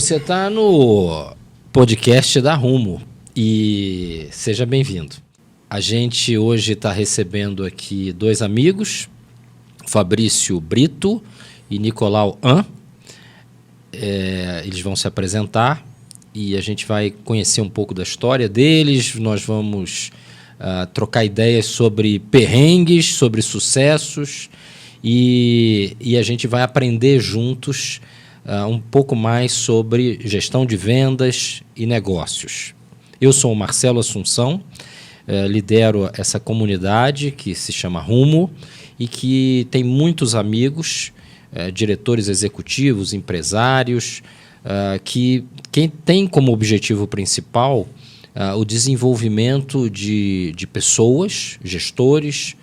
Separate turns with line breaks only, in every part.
você está no podcast da Rumo e seja bem-vindo. A gente hoje está recebendo aqui dois amigos, Fabrício Brito e Nicolau An. Eles vão se apresentar e a gente vai conhecer um pouco da história deles. Nós vamos trocar ideias sobre perrengues, sobre sucessos e a gente vai aprender juntos um pouco mais sobre gestão de vendas e negócios. Eu sou o Marcelo Assunção, lidero essa comunidade que se chama Rumo e que tem muitos amigos, diretores executivos, empresários, que tem como objetivo principal o desenvolvimento de pessoas, gestores,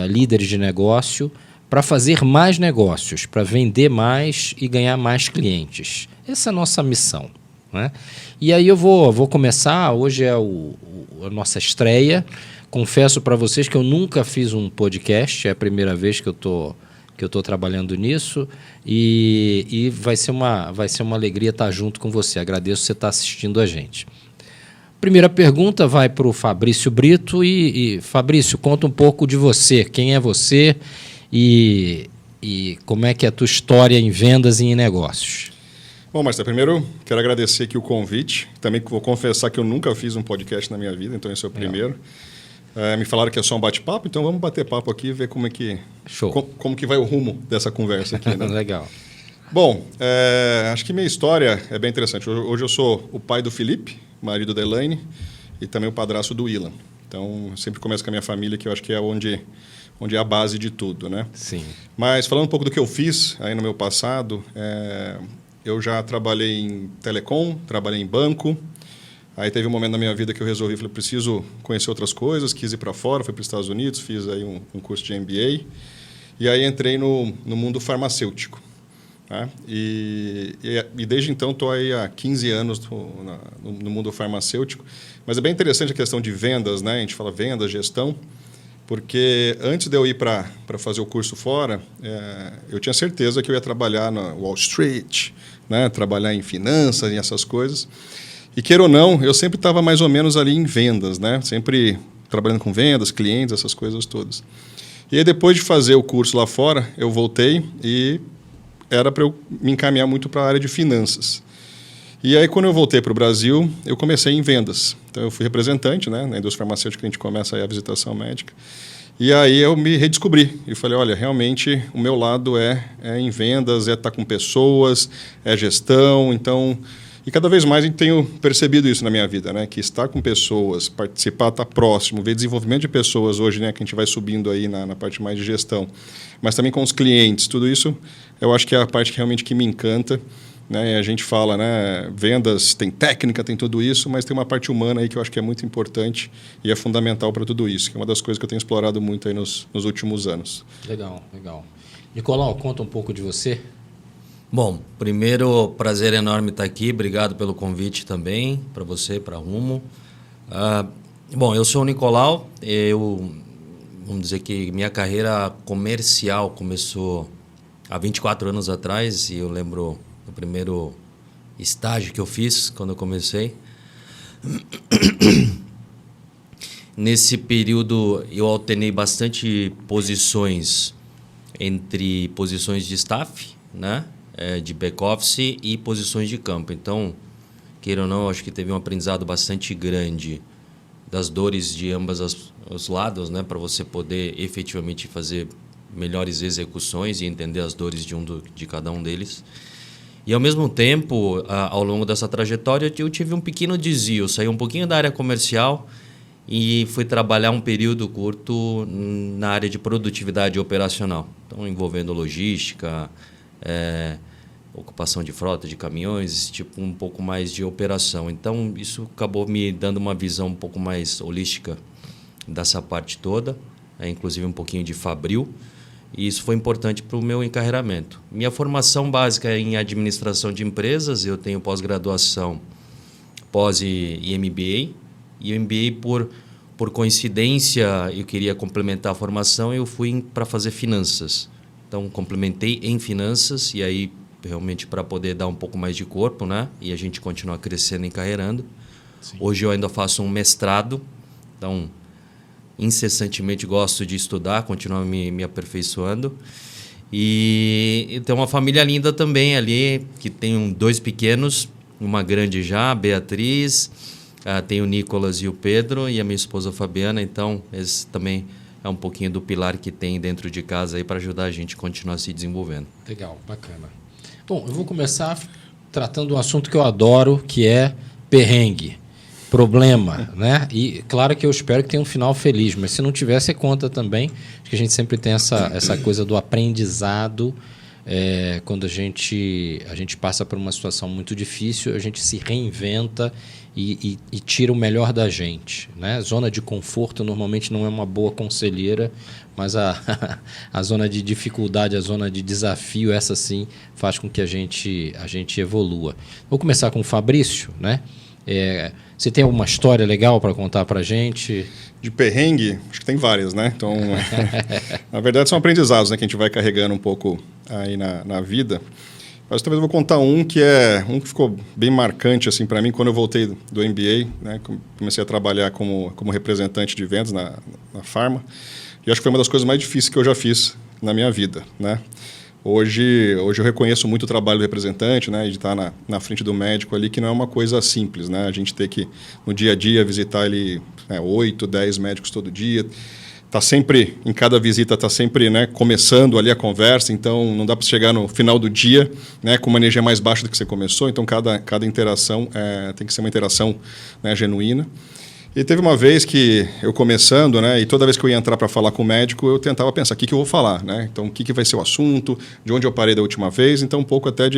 líderes de negócio, para fazer mais negócios, para vender mais e ganhar mais clientes. Essa é a nossa missão, né? E aí eu vou começar, hoje é a nossa estreia. Confesso para vocês que eu nunca fiz um podcast, é a primeira vez que eu estou trabalhando nisso e vai ser uma alegria estar junto com você. Agradeço você estar assistindo a gente. Primeira pergunta vai para o Fabrício Brito. E Fabrício, conta um pouco de você. Quem é você e como é que é a tua história em vendas e em negócios?
Bom, Marcelo, primeiro quero agradecer aqui o convite. Também vou confessar que eu nunca fiz um podcast na minha vida, então esse é o primeiro. Me falaram que é só um bate-papo, então vamos bater papo aqui e ver como que vai o rumo dessa conversa aqui, né?
Legal.
Bom, acho que minha história é bem interessante. Hoje eu sou o pai do Felipe, marido da Elaine, e também o padrasto do Ilan. Então, eu sempre começo com a minha família, que eu acho que é onde é a base de tudo, né?
Sim.
Mas falando um pouco do que eu fiz aí no meu passado, eu já trabalhei em telecom, trabalhei em banco. Aí teve um momento na minha vida que eu resolvi, falei, preciso conhecer outras coisas, quis ir para fora, fui para os Estados Unidos, fiz aí um curso de MBA. E aí entrei no mundo farmacêutico. Tá? E desde então estou aí há 15 anos no mundo farmacêutico. Mas é bem interessante a questão de vendas, né? A gente fala vendas, gestão. Porque antes de eu ir para fazer o curso fora, eu tinha certeza que eu ia trabalhar na Wall Street, né? Trabalhar em finanças e essas coisas. E queira ou não, eu sempre estava mais ou menos ali em vendas, né? Sempre trabalhando com vendas, clientes, essas coisas todas. E aí, depois de fazer o curso lá fora, eu voltei e era para eu me encaminhar muito para a área de finanças. E aí, quando eu voltei para o Brasil, eu comecei em vendas. Então, eu fui representante, né? Na indústria farmacêutica, a gente começa aí a visitação médica. E aí, eu me redescobri. E falei, olha, realmente, o meu lado é em vendas, é estar com pessoas, é gestão. Então, e cada vez mais eu tenho percebido isso na minha vida, né? Que estar com pessoas, participar, estar próximo, ver desenvolvimento de pessoas hoje, né? Que a gente vai subindo aí na parte mais de gestão. Mas também com os clientes, tudo isso, eu acho que é a parte que realmente que me encanta. Né? A gente fala, né, vendas tem técnica, tem tudo isso, mas tem uma parte humana aí que eu acho que é muito importante e é fundamental para tudo isso, que é uma das coisas que eu tenho explorado muito aí nos últimos anos.
Legal, legal. Nicolau, conta um pouco de você.
Bom, primeiro, prazer enorme estar aqui, obrigado pelo convite também, para você, para a Rumo. Bom, eu sou o Nicolau, vamos dizer que minha carreira comercial começou há 24 anos atrás, e eu lembro o primeiro estágio que eu fiz quando eu comecei. Nesse período, eu alternei bastante posições entre posições de staff, né, de back-office e posições de campo. Então, queira ou não, acho que teve um aprendizado bastante grande das dores de ambos os lados, né, para você poder efetivamente fazer melhores execuções e entender as dores de cada um deles. E, ao mesmo tempo, ao longo dessa trajetória, eu tive um pequeno desvio. Saí um pouquinho da área comercial e fui trabalhar um período curto na área de produtividade operacional. Então, envolvendo logística, ocupação de frota de caminhões, tipo um pouco mais de operação. Então, isso acabou me dando uma visão um pouco mais holística dessa parte toda, inclusive um pouquinho de fabril. E isso foi importante para o meu encarreiramento. Minha formação básica é em administração de empresas. Eu tenho pós-graduação, pós e MBA. E o MBA, por coincidência, eu queria complementar a formação e eu fui para fazer finanças. Então, complementei em finanças e aí realmente para poder dar um pouco mais de corpo, né? E a gente continuar crescendo e encarreirando.
Sim.
Hoje eu ainda faço um mestrado, então incessantemente gosto de estudar, continuar me aperfeiçoando. E tem uma família linda também ali, que tem 2 pequenos, uma grande já, a Beatriz, tem o Nicolas e o Pedro, e a minha esposa Fabiana. Então, esse também é um pouquinho do pilar que tem dentro de casa aí para ajudar a gente a continuar se desenvolvendo.
Legal, bacana. Bom, eu vou começar tratando um assunto que eu adoro, que é perrengue, problema, né? E claro que eu espero que tenha um final feliz, mas se não tiver, você conta também. Acho que a gente sempre tem essa coisa do aprendizado. Quando a gente passa por uma situação muito difícil, a gente se reinventa e tira o melhor da gente, né? Zona de conforto normalmente não é uma boa conselheira, mas a zona de dificuldade, a zona de desafio, essa sim faz com que a gente evolua. Vou começar com o Fabrício, né? Você tem alguma história legal para contar para a gente?
De perrengue, acho que tem várias, né? Então, na verdade, são aprendizados, né, que a gente vai carregando um pouco aí na vida. Mas talvez eu vou contar um que ficou bem marcante assim para mim quando eu voltei do MBA, né? Comecei a trabalhar como representante de vendas na Pharma. E acho que foi uma das coisas mais difíceis que eu já fiz na minha vida, né? Hoje eu reconheço muito o trabalho do representante, né, de estar na frente do médico ali, que não é uma coisa simples, né? A gente ter que, no dia a dia, visitar ele 8, 10 médicos todo dia. Tá sempre, em cada visita, está sempre, né, começando ali a conversa, então não dá para chegar no final do dia, né, com uma energia mais baixa do que você começou, então cada interação tem que ser uma interação, né, genuína. E teve uma vez que eu começando, né, e toda vez que eu ia entrar para falar com o médico, eu tentava pensar o que eu vou falar, né? Então, o que vai ser o assunto, de onde eu parei da última vez, então um pouco até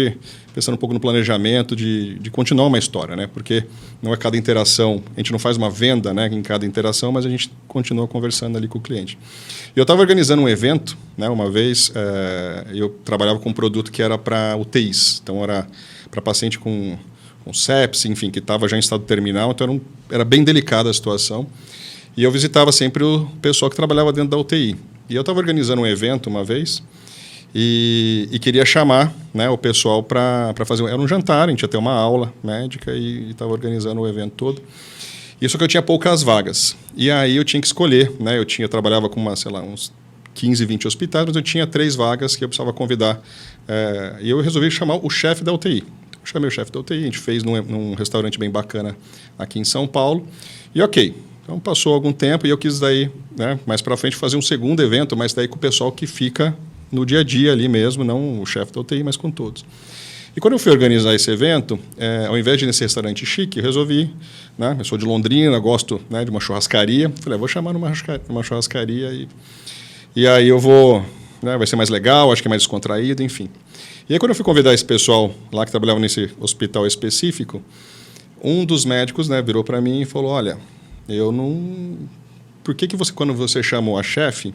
pensando um pouco no planejamento de continuar uma história, né? Porque não é cada interação, a gente não faz uma venda, né, em cada interação, mas a gente continua conversando ali com o cliente. E eu estava organizando um evento, né, uma vez, eu trabalhava com um produto que era para UTIs, então era para paciente com sepsis, enfim, que estava já em estado terminal, então era bem delicada a situação. E eu visitava sempre o pessoal que trabalhava dentro da UTI. E eu estava organizando um evento uma vez e queria chamar, né, o pessoal para fazer... Era um jantar, a gente ia ter uma aula médica e estava organizando o evento todo. Isso que eu tinha poucas vagas. E aí eu tinha que escolher, né? Eu trabalhava com uns 15, 20 hospitais, mas eu tinha 3 vagas que eu precisava convidar. E eu resolvi chamar o chefe da UTI. Chamei o chefe da UTI, a gente fez num restaurante bem bacana aqui em São Paulo. E ok, então passou algum tempo e eu quis daí, né, mais para frente, fazer um segundo evento, mas daí com o pessoal que fica no dia a dia ali mesmo, não o chefe da UTI, mas com todos. E quando eu fui organizar esse evento, ao invés de ir nesse restaurante chique, eu resolvi, né, eu sou de Londrina, gosto, né, de uma churrascaria, falei, vou chamar numa churrascaria e aí eu vou, né, vai ser mais legal, acho que é mais descontraído, enfim. E aí, quando eu fui convidar esse pessoal lá que trabalhava nesse hospital específico, um dos médicos, né, virou para mim e falou, olha, eu não... Por que você, quando você chamou a chefe,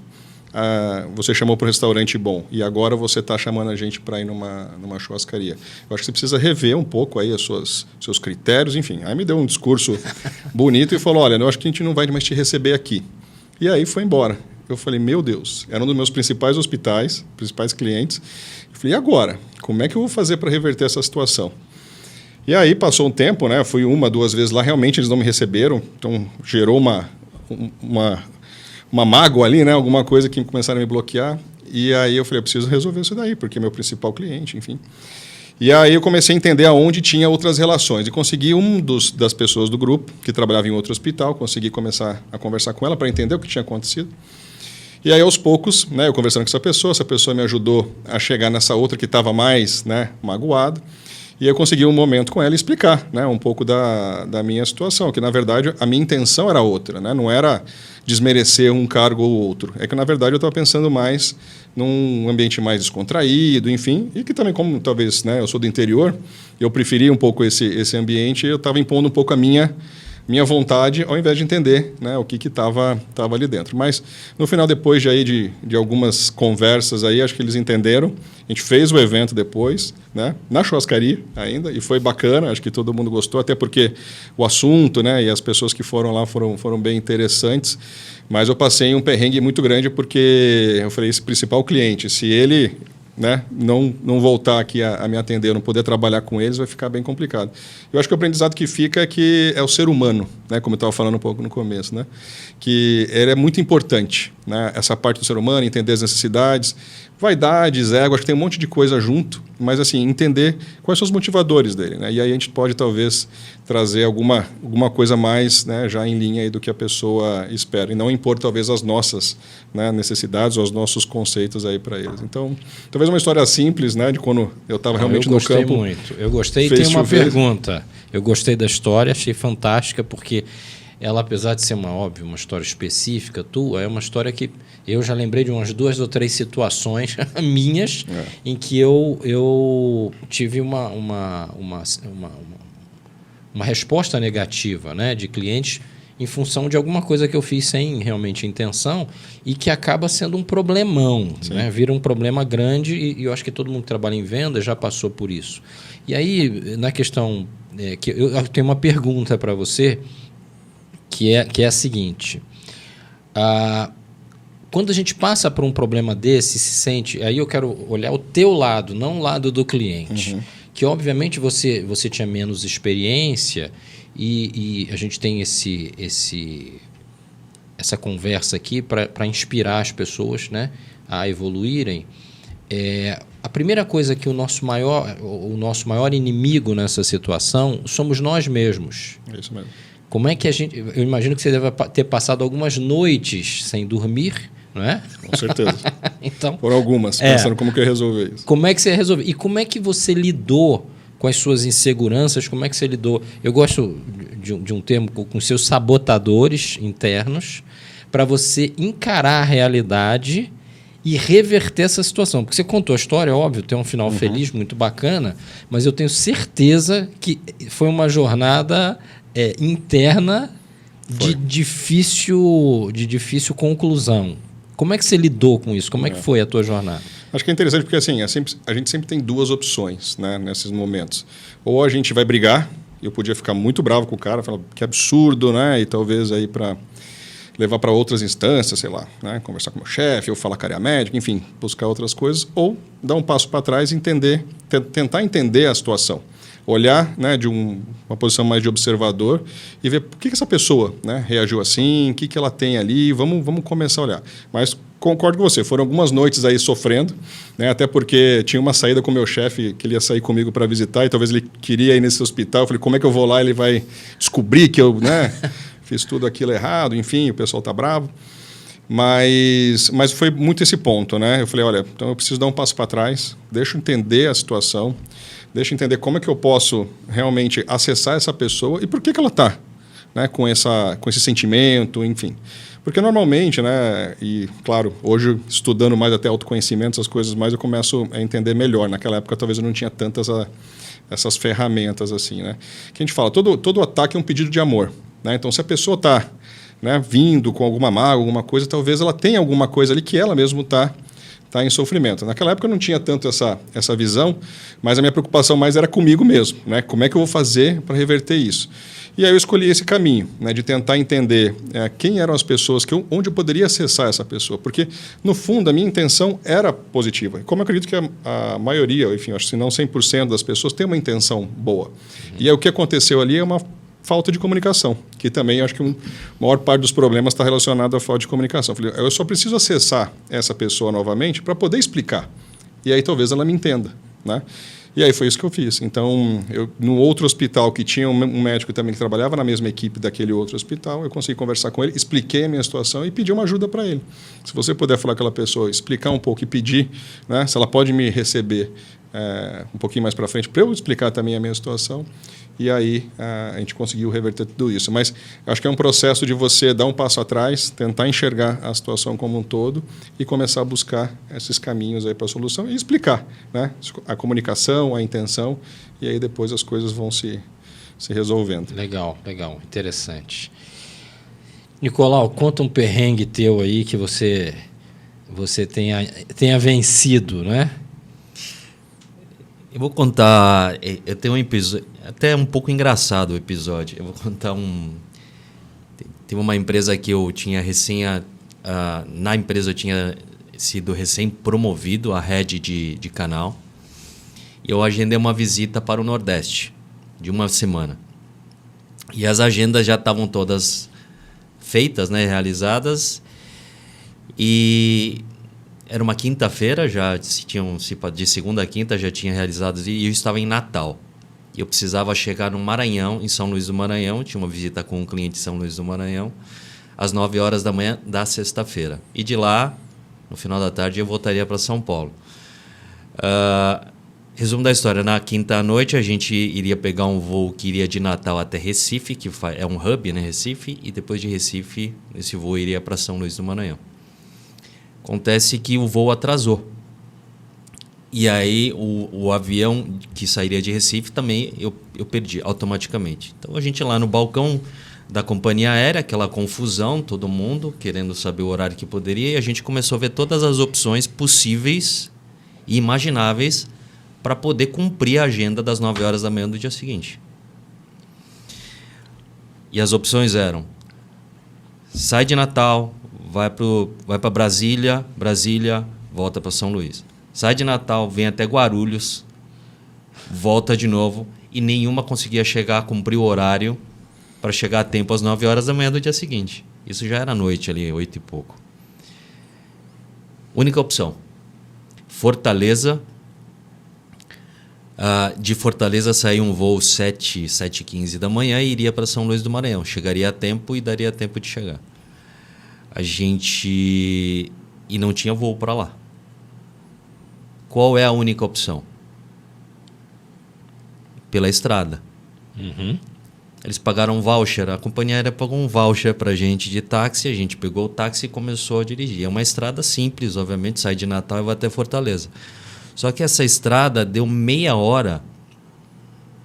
você chamou para um restaurante bom e agora você está chamando a gente para ir numa churrascaria? Eu acho que você precisa rever um pouco aí seus critérios, enfim. Aí me deu um discurso bonito e falou, olha, eu acho que a gente não vai mais te receber aqui. E aí foi embora. Eu falei, meu Deus, era um dos meus principais hospitais, principais clientes. Eu falei, e agora? Como é que eu vou fazer para reverter essa situação? E aí passou um tempo, né? Fui 1, 2 vezes lá, realmente eles não me receberam, então gerou uma mágoa ali, né? Alguma coisa que começaram a me bloquear. E aí eu falei, eu preciso resolver isso daí, porque é meu principal cliente, enfim. E aí eu comecei a entender aonde tinha outras relações. E consegui das pessoas do grupo, que trabalhava em outro hospital, consegui começar a conversar com ela para entender o que tinha acontecido. E aí, aos poucos, né, eu conversando com essa pessoa me ajudou a chegar nessa outra que estava mais, né, magoado. E eu consegui um momento com ela explicar, né, um pouco da minha situação, que, na verdade, a minha intenção era outra, né, não era desmerecer um cargo ou outro. É que, na verdade, eu estava pensando mais num ambiente mais descontraído, enfim, e que também, como talvez, né, eu sou do interior, eu preferia um pouco esse ambiente, eu estava impondo um pouco a minha vontade, ao invés de entender, né, o que estava ali dentro. Mas, no final, depois de algumas conversas, aí, acho que eles entenderam. A gente fez o evento depois, né, na churrascaria ainda, e foi bacana, acho que todo mundo gostou, até porque o assunto, né, e as pessoas que foram lá foram bem interessantes. Mas eu passei um perrengue muito grande porque eu falei, esse principal cliente, se ele né, não voltar aqui a me atender, não poder trabalhar com eles, vai ficar bem complicado. Eu acho que o aprendizado que fica é que é o ser humano, né, como eu estava falando um pouco no começo, né, que ele é muito importante, né, essa parte do ser humano, entender as necessidades, vaidades, ego, acho que tem um monte de coisa junto, mas assim, entender quais são os motivadores dele, né, e aí a gente pode talvez trazer alguma coisa mais, né, já em linha aí do que a pessoa espera, e não impor talvez as nossas, né, necessidades ou os nossos conceitos aí para eles. Então, talvez uma história simples, né, de quando eu estava realmente no campo.
Eu gostei muito. Eu gostei e tem uma pergunta. Eu gostei da história, achei fantástica, porque ela, apesar de ser uma história específica tua, é uma história que eu já lembrei de umas 2 ou 3 situações minhas em que eu tive uma resposta negativa, né, de clientes em função de alguma coisa que eu fiz sem realmente intenção e que acaba sendo um problemão, né? Vira um problema grande e eu acho que todo mundo que trabalha em venda já passou por isso. E aí, na questão, que eu tenho uma pergunta para você, que é a seguinte. Quando a gente passa por um problema desse, se sente... Aí eu quero olhar o teu lado, não o lado do cliente. Uhum. Que, obviamente, você tinha menos experiência e a gente tem essa conversa aqui para inspirar as pessoas, né, a evoluírem. A primeira coisa que o nosso maior inimigo nessa situação somos nós mesmos.
É isso mesmo.
Como é que eu imagino que você deve ter passado algumas noites sem dormir, não é?
Com certeza.
Então,
por algumas, pensando como que eu ia resolver isso.
Como é que você resolveu? E como é que você lidou com as suas inseguranças? Como é que você lidou? Eu gosto de um termo, com seus sabotadores internos, para você encarar a realidade e reverter essa situação. Porque você contou a história, óbvio, tem um final feliz, muito bacana, mas eu tenho certeza que foi uma jornada interna de difícil conclusão. Como é que você lidou com isso? Como é que foi a tua jornada?
Acho que é interessante porque assim, a gente sempre tem 2 opções, né, nesses momentos. Ou a gente vai brigar, eu podia ficar muito bravo com o cara, falar que absurdo, né, e talvez aí para levar para outras instâncias, sei lá, né, conversar com o meu chefe, ou falar com a área médica, enfim, buscar outras coisas, ou dar um passo para trás e tentar entender a situação. Olhar, né, de uma posição mais de observador e ver por que essa pessoa, né, reagiu assim, o que ela tem ali, vamos começar a olhar. Mas concordo com você, foram algumas noites aí sofrendo, né, até porque tinha uma saída com o meu chefe, que ele ia sair comigo para visitar e talvez ele queria ir nesse hospital. Eu falei, como é que eu vou lá? Ele vai descobrir que eu, né, fiz tudo aquilo errado, enfim, o pessoal está bravo. Mas foi muito esse ponto, né? Eu falei, olha, então eu preciso dar um passo para trás, deixa eu entender a situação, deixa eu entender como é que eu posso realmente acessar essa pessoa e por que ela está, né, com esse sentimento, enfim. Porque normalmente, né, e claro, hoje estudando mais até autoconhecimento, essas coisas mais, eu começo a entender melhor. Naquela época talvez eu não tinha tantas essas ferramentas assim, né? Que a gente fala, todo ataque é um pedido de amor, né? Então se a pessoa está, né, vindo com alguma mágoa, alguma coisa, talvez ela tenha alguma coisa ali que ela mesmo está em sofrimento. Naquela época eu não tinha tanto essa visão, mas a minha preocupação mais era comigo mesmo, né? Como é que eu vou fazer para reverter isso? E aí eu escolhi esse caminho, né, de tentar entender quem eram as pessoas, onde eu poderia acessar essa pessoa, porque no fundo a minha intenção era positiva. Como eu acredito que a maioria, enfim, acho que se não 100% das pessoas tem uma intenção boa. E aí o que aconteceu ali é uma falta de comunicação, que também acho que a maior parte dos problemas está relacionado à falta de comunicação. Eu só preciso acessar essa pessoa novamente para poder explicar. E aí talvez ela me entenda, né? E aí foi isso que eu fiz. Então, no outro hospital que tinha um médico também que trabalhava na mesma equipe daquele outro hospital, eu consegui conversar com ele, expliquei a minha situação e pedi uma ajuda para ele. Se você puder falar com aquela pessoa, explicar um pouco e pedir, né, se ela pode me receber um pouquinho mais para frente para eu explicar também a minha situação. E aí a gente conseguiu reverter tudo isso. Mas acho que é um processo de você dar um passo atrás, tentar enxergar a situação como um todo e começar a buscar esses caminhos aí para a solução e explicar, né, a comunicação, a intenção, e aí depois as coisas vão se resolvendo.
Legal, interessante. Nicolau, conta um perrengue teu aí que você tenha vencido, né?
Eu vou contar, eu tenho um episódio, até um pouco engraçado o episódio. Eu vou contar Tem uma empresa que eu tinha na empresa eu sido recém-promovido a head de canal. E eu agendei uma visita para o Nordeste, de uma semana. E as agendas já estavam todas feitas, né, realizadas. E era uma quinta-feira, já tinham, de segunda a quinta já tinha realizado, e eu estava em Natal. Eu precisava chegar no Maranhão, em São Luís do Maranhão, tinha uma visita com um cliente em São Luís do Maranhão, às 9 horas da manhã da sexta-feira. E de lá, no final da tarde, eu voltaria para São Paulo. Resumo da história, na quinta à noite a gente iria pegar um voo que iria de Natal até Recife, que é um hub, né, Recife, e depois de Recife, esse voo iria para São Luís do Maranhão. Acontece que o voo atrasou. E aí o avião que sairia de Recife também eu perdi automaticamente. Então a gente lá no balcão da companhia aérea, aquela confusão, todo mundo querendo saber o horário que poderia, e a gente começou a ver todas as opções possíveis e imagináveis para poder cumprir a agenda das 9 horas da manhã do dia seguinte. E as opções eram: sai de Natal, vai para Brasília, volta para São Luís. Sai de Natal, vem até Guarulhos, volta de novo, e nenhuma conseguia chegar, cumprir o horário para chegar a tempo às 9 horas da manhã do dia seguinte. Isso já era noite ali, 8 e pouco. Única opção: Fortaleza. De Fortaleza saiu um voo 7h15 da manhã e iria para São Luís do Maranhão. Chegaria a tempo e daria tempo de chegar. E não tinha voo para lá. Qual é a única opção? Pela estrada.
Uhum.
Eles pagaram um voucher, a companhia aérea pagou um voucher para a gente de táxi, a gente pegou o táxi e começou a dirigir. É uma estrada simples, obviamente, sai de Natal e vai até Fortaleza. Só que essa estrada deu meia hora,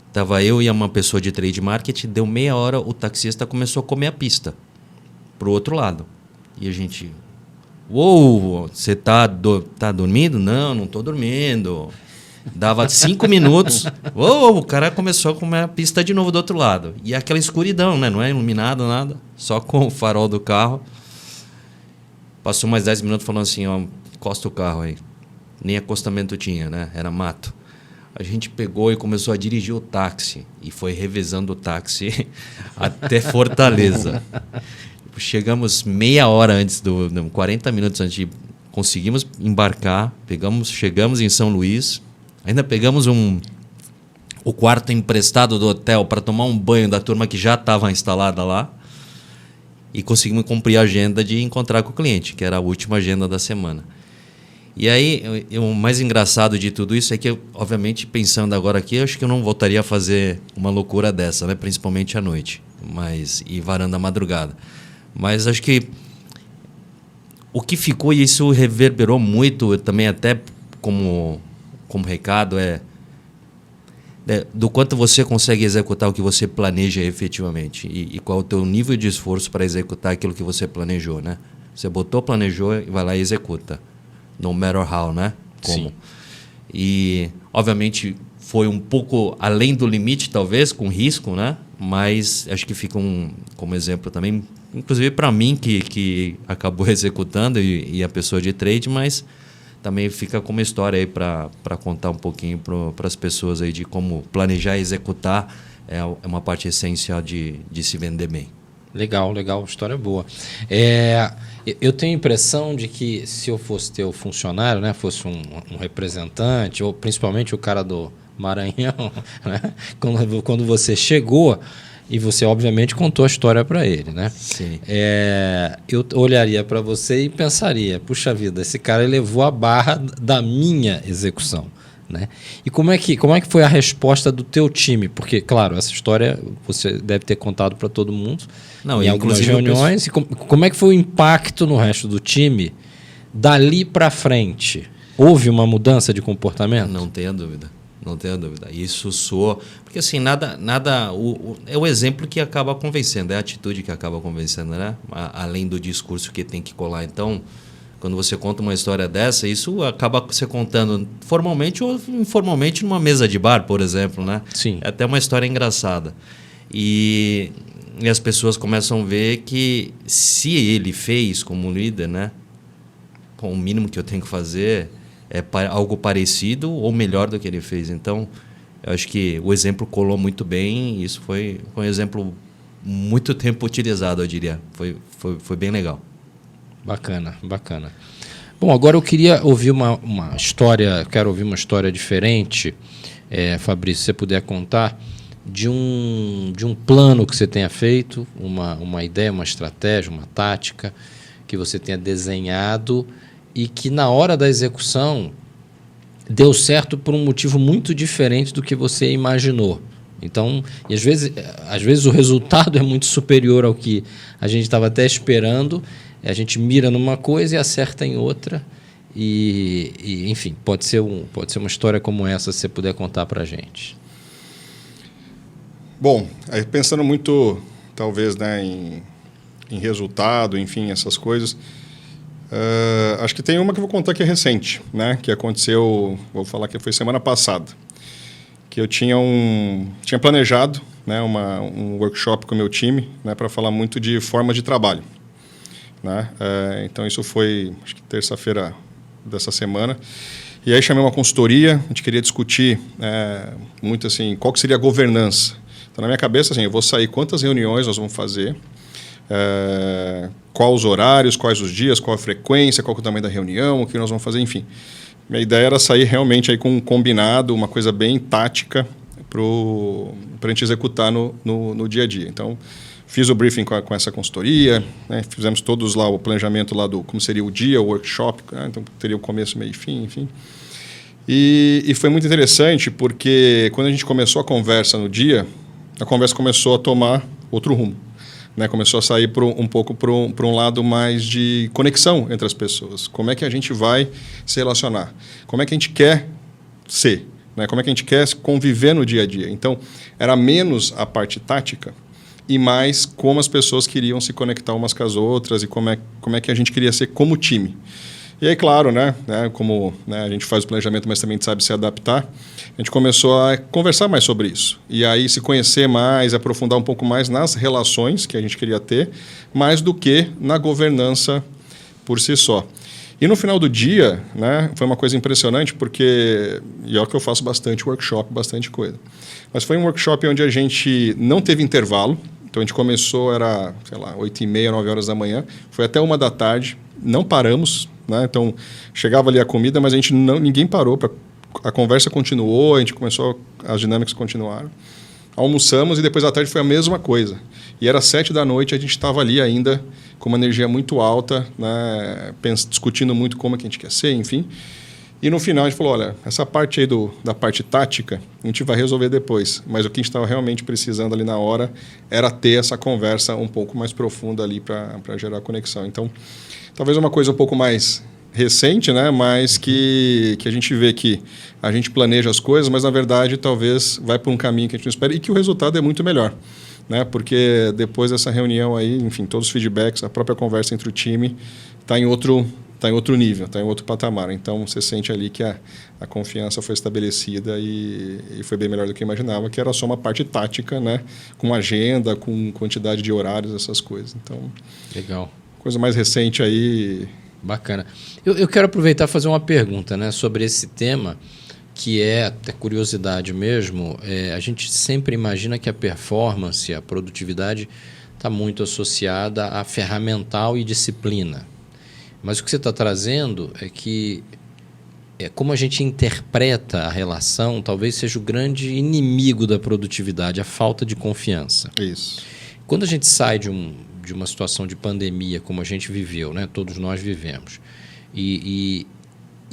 estava eu e uma pessoa de trade marketing, deu meia hora, o taxista começou a comer a pista para o outro lado. E a gente: uou, você tá dormindo? Não estou dormindo. Dava 5 minutos, uou, o cara começou a comer a pista de novo do outro lado. E aquela escuridão, né? Não é iluminado, nada, só com o farol do carro. Passou mais 10 minutos falando assim: ó, encosta o carro aí. Nem acostamento tinha, né? Era mato. A gente pegou e começou a dirigir o táxi. E foi revezando o táxi até Fortaleza. Chegamos meia hora antes 40 minutos antes de... Conseguimos embarcar. Chegamos em São Luís. Ainda pegamos o quarto emprestado do hotel para tomar um banho da turma que já estava instalada lá. E conseguimos cumprir a agenda de encontrar com o cliente, que era a última agenda da semana. E aí, o mais engraçado de tudo isso é que, obviamente, pensando agora aqui, eu acho que eu não voltaria a fazer uma loucura dessa, né? Principalmente à noite, e varando a madrugada. Mas acho que o que ficou, e isso reverberou muito também, até como recado, do quanto você consegue executar o que você planeja efetivamente e qual o teu nível de esforço para executar aquilo que você planejou, né? Você planejou e vai lá e executa. No matter how, né? Como.
Sim.
E, obviamente, foi um pouco além do limite, talvez, com risco, né? Mas acho que fica como exemplo também, inclusive para mim, que acabou executando e a pessoa de trade, mas também fica como história aí para contar um pouquinho para as pessoas aí de como planejar e executar é uma parte essencial de se vender bem.
Legal, história boa. Eu tenho a impressão de que se eu fosse teu funcionário, né, fosse um representante, ou principalmente o cara do Maranhão, né, quando você chegou e você obviamente contou a história para ele, né?
Sim.
Eu olharia para você e pensaria: puxa vida, esse cara elevou a barra da minha execução. Né? E como é que foi a resposta do teu time? Porque, claro, essa história você deve ter contado para todo mundo em algumas reuniões. E como é que foi o impacto no resto do time dali para frente? Houve uma mudança de comportamento?
Não tenha dúvida. Isso soou... Porque, assim, nada é o exemplo que acaba convencendo, é a atitude que acaba convencendo, né? Além do discurso que tem que colar. Então, quando você conta uma história dessa, isso acaba você contando formalmente ou informalmente numa mesa de bar, por exemplo, né?
Sim.
É até uma história engraçada. E as pessoas começam a ver que se ele fez como líder, né? pô, o mínimo que eu tenho que fazer é algo parecido ou melhor do que ele fez. Então, eu acho que o exemplo colou muito bem e isso foi um exemplo muito tempo utilizado, eu diria. Foi bem legal.
Bacana, bacana. Bom, agora eu queria ouvir uma história, quero ouvir uma história diferente, Fabrício, se você puder contar, de um plano que você tenha feito, uma ideia, uma estratégia, uma tática que você tenha desenhado e que na hora da execução deu certo por um motivo muito diferente do que você imaginou. Então, e às vezes o resultado é muito superior ao que a gente estava até esperando. A gente mira numa coisa e acerta em outra. E enfim, pode ser uma história como essa, se você puder contar para a gente.
Bom, aí pensando muito, talvez, né, em resultado, enfim, essas coisas. Acho que tem uma que eu vou contar que é recente, né, que aconteceu, vou falar que foi semana passada. Que eu tinha planejado, né, um workshop com o meu time, né, para falar muito de forma de trabalho. Né? Então, isso foi, acho que terça-feira dessa semana. E aí chamei uma consultoria, a gente queria discutir muito assim, qual que seria a governança. Então, na minha cabeça, assim, eu vou sair quantas reuniões nós vamos fazer, quais os horários, quais os dias, qual a frequência, qual é o tamanho da reunião, o que nós vamos fazer, enfim. Minha ideia era sair realmente aí com um combinado, uma coisa bem tática para a gente executar no dia a dia. Então, fiz o briefing com essa consultoria, né? Fizemos todos lá o planejamento lá do como seria o dia, o workshop, né? Então teria o começo, meio e fim, enfim. E foi muito interessante porque quando a gente começou a conversa no dia, a conversa começou a tomar outro rumo. Né? Começou a sair um pouco para um lado mais de conexão entre as pessoas. Como é que a gente vai se relacionar? Como é que a gente quer ser? Né? Como é que a gente quer conviver no dia a dia? Então, era menos a parte tática e mais como as pessoas queriam se conectar umas com as outras e como é que a gente queria ser como time. E aí, claro, né, como a gente faz o planejamento, mas também sabe se adaptar, a gente começou a conversar mais sobre isso. E aí se conhecer mais, aprofundar um pouco mais nas relações que a gente queria ter, mais do que na governança por si só. E no final do dia, né, foi uma coisa impressionante, porque, e é que eu faço bastante workshop, bastante coisa. Mas foi um workshop onde a gente não teve intervalo. Então, a gente começou, era, 8h30, 9 horas da manhã. Foi até 1 da tarde. Não paramos, né? Então, chegava ali a comida, mas ninguém parou. A conversa continuou, a gente começou, as dinâmicas continuaram. Almoçamos e depois da tarde foi a mesma coisa. E era 7 da noite, a gente estava ali ainda com uma energia muito alta, né? Discutindo muito como é que a gente quer ser, enfim. E no final a gente falou, olha, essa parte aí da parte tática, a gente vai resolver depois. Mas o que a gente estava realmente precisando ali na hora era ter essa conversa um pouco mais profunda ali para gerar conexão. Então, talvez uma coisa um pouco mais recente, né? Mas que a gente vê que a gente planeja as coisas, mas na verdade talvez vai por um caminho que a gente não espera e que o resultado é muito melhor. Né? Porque depois dessa reunião aí, enfim, todos os feedbacks, a própria conversa entre o time está em outro nível, está em outro patamar. Então, você sente ali que a confiança foi estabelecida e foi bem melhor do que eu imaginava, que era só uma parte tática, né? Com agenda, com quantidade de horários, essas coisas. Então,
legal.
Coisa mais recente aí.
Bacana. Eu quero aproveitar e fazer uma pergunta, né, sobre esse tema, que é até curiosidade mesmo. A gente sempre imagina que a performance, a produtividade, está muito associada a ferramental e disciplina. Mas o que você está trazendo é que como a gente interpreta a relação, talvez seja o grande inimigo da produtividade, a falta de confiança.
Isso.
Quando a gente sai de uma situação de pandemia, como a gente viveu, né? Todos nós vivemos, e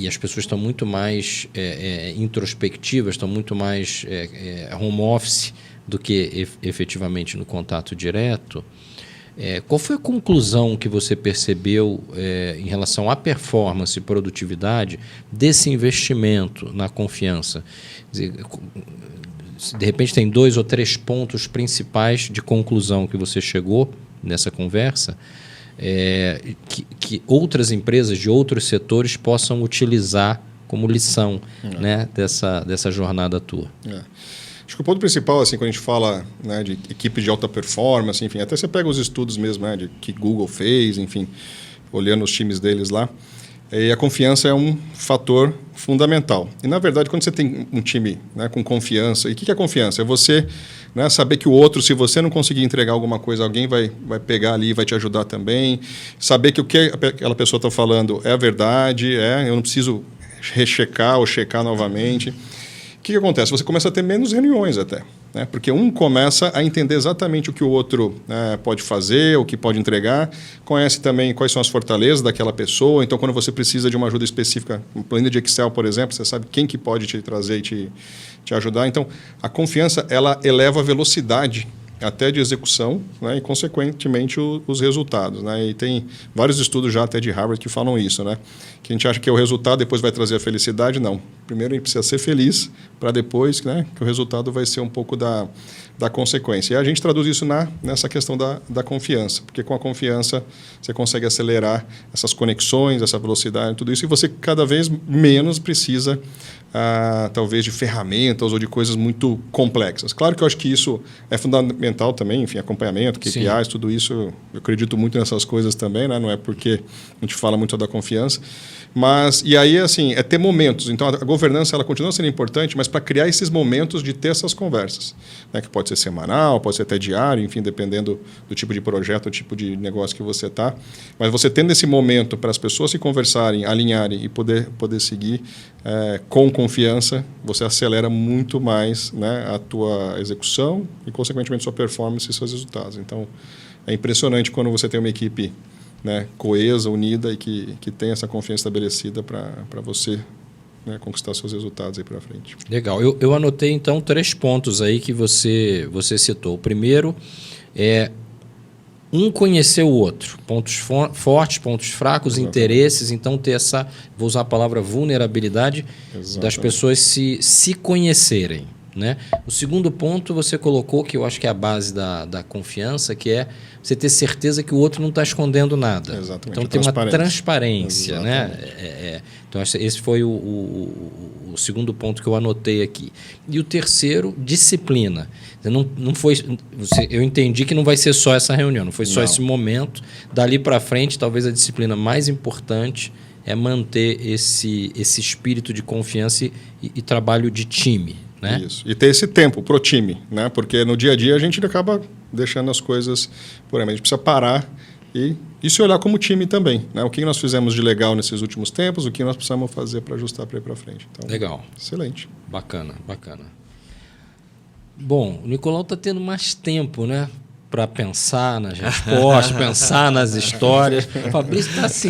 as pessoas estão muito mais introspectivas, estão muito mais home office do que efetivamente no contato direto. Qual foi a conclusão que você percebeu em relação à performance e produtividade desse investimento na confiança? Quer dizer, de repente tem 2 ou 3 pontos principais de conclusão que você chegou nessa conversa, que outras empresas de outros setores possam utilizar como lição, né, dessa jornada tua.
Acho que o ponto principal, assim, quando a gente fala, né, de equipe de alta performance, enfim, até você pega os estudos mesmo, né, que Google fez, enfim, olhando os times deles lá, E a confiança é um fator fundamental. E, na verdade, quando você tem um time, né, com confiança... E o que é confiança? É você, né, saber que o outro, se você não conseguir entregar alguma coisa, alguém vai pegar ali e vai te ajudar também. Saber que o que aquela pessoa está falando é a verdade, eu não preciso rechecar ou checar novamente. O que acontece? Você começa a ter menos reuniões até. Né? Porque um começa a entender exatamente o que o outro pode fazer, o que pode entregar, conhece também quais são as fortalezas daquela pessoa. Então, quando você precisa de uma ajuda específica, um planilha de Excel, por exemplo, você sabe quem que pode te trazer e te ajudar. Então, a confiança ela eleva a velocidade até de execução, né, e, consequentemente, os resultados. Né? E tem vários estudos já até de Harvard que falam isso, né? Que a gente acha que o resultado depois vai trazer a felicidade. Não. Primeiro a gente precisa ser feliz para depois, né, que o resultado vai ser um pouco da consequência. E a gente traduz isso nessa questão da confiança, porque com a confiança você consegue acelerar essas conexões, essa velocidade, tudo isso, e você cada vez menos precisa, talvez, de ferramentas ou de coisas muito complexas. Claro que eu acho que isso é fundamental também, enfim, acompanhamento, KPIs, sim, tudo isso, eu acredito muito nessas coisas também, né? Não é porque a gente fala muito da confiança, mas, e aí, assim, é ter momentos. Então, a governança, ela continua sendo importante, mas para criar esses momentos de ter essas conversas, né? Que pode ser semanal, pode ser até diário, enfim, dependendo do tipo de projeto, do tipo de negócio que você está. Mas você tendo esse momento para as pessoas se conversarem, alinharem e poder seguir com confiança, você acelera muito mais, né, a tua execução e, consequentemente, sua performance e seus resultados. Então, é impressionante quando você tem uma equipe, né, coesa, unida e que tem essa confiança estabelecida para você, né, conquistar seus resultados aí para frente.
Legal. Eu anotei, então, 3 pontos aí que você citou. O primeiro é conhecer o outro. Pontos fortes, pontos fracos, exatamente, interesses. Então, ter essa, vou usar a palavra vulnerabilidade, exatamente, das pessoas se conhecerem. Né? O segundo ponto você colocou, que eu acho que é a base da confiança, que é você ter certeza que o outro não está escondendo nada.
Exatamente.
Então tem uma transparência. Né? Então esse foi o segundo ponto que eu anotei aqui. E o terceiro, disciplina. Não foi, eu entendi que não vai ser só essa reunião, não foi só esse momento. Dali para frente, talvez a disciplina mais importante é manter esse espírito de confiança e trabalho de time. Né?
Isso. E ter esse tempo para o time, né? Porque no dia a dia a gente acaba deixando as coisas por aí. A gente precisa parar e se olhar como time também. Né? O que nós fizemos de legal nesses últimos tempos, o que nós precisamos fazer para ajustar para ir para frente. Então,
legal.
Excelente.
Bacana. Bom, o Nicolau está tendo mais tempo, né? Para pensar nas respostas, pensar nas histórias. O Fabrício está assim.